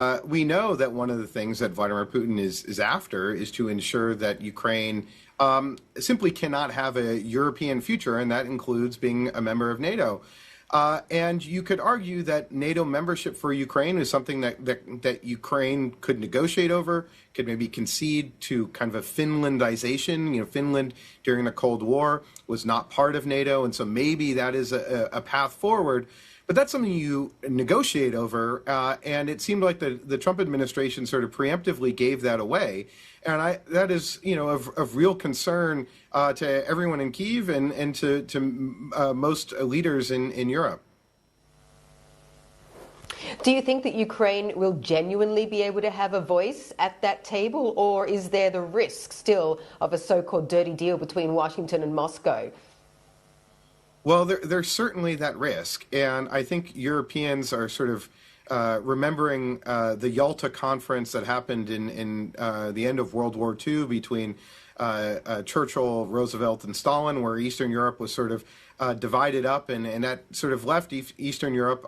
We know that one of the things that Vladimir Putin is after is to ensure that Ukraine simply cannot have a European future, and that includes being a member of NATO. And you could argue that NATO membership for Ukraine is something that Ukraine could negotiate over, could maybe concede to kind of a Finlandization. Finland during the Cold War was not part of NATO, and so maybe that is a path forward. But that's something you negotiate over, and it seemed like the Trump administration sort of preemptively gave that away. And that is, of real concern to everyone in Kyiv and to most leaders in Europe. Do you think that Ukraine will genuinely be able to have a voice at that table, or is there the risk still of a so-called dirty deal between Washington and Moscow? Well, there's certainly that risk, and I think Europeans are sort of remembering the Yalta conference that happened in the end of World War II between Churchill, Roosevelt, and Stalin, where Eastern Europe was sort of divided up, and that sort of left Eastern Europe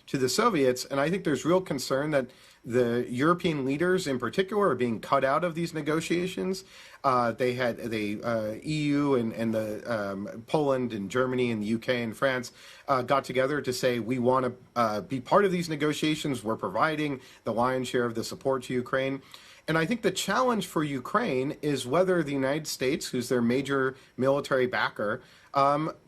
to the Soviets. And I think there's real concern that the European leaders in particular are being cut out of these negotiations. The EU and the Poland and Germany and the UK and France got together to say, we want to be part of these negotiations. We're providing the lion's share of the support to Ukraine. And I think the challenge for Ukraine is whether the United States, who's their major military backer,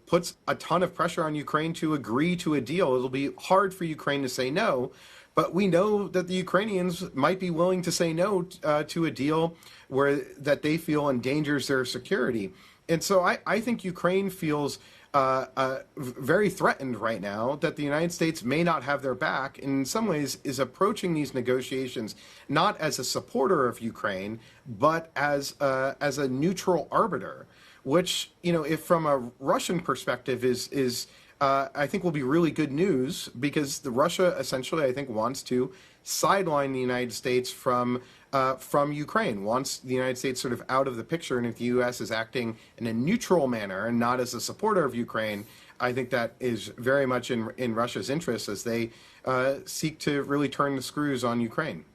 puts a ton of pressure on Ukraine to agree to a deal. It'll be hard for Ukraine to say no, but we know that the Ukrainians might be willing to say no to a deal that they feel endangers their security. And so I think Ukraine feels very threatened right now that the United States may not have their back, and in some ways is approaching these negotiations not as a supporter of Ukraine, but as a neutral arbiter, which, if from a Russian perspective is I think will be really good news, because Russia essentially, I think, wants to sideline the United States from Ukraine, wants the United States sort of out of the picture. And if the U.S. is acting in a neutral manner and not as a supporter of Ukraine, I think that is very much in Russia's interest as they seek to really turn the screws on Ukraine.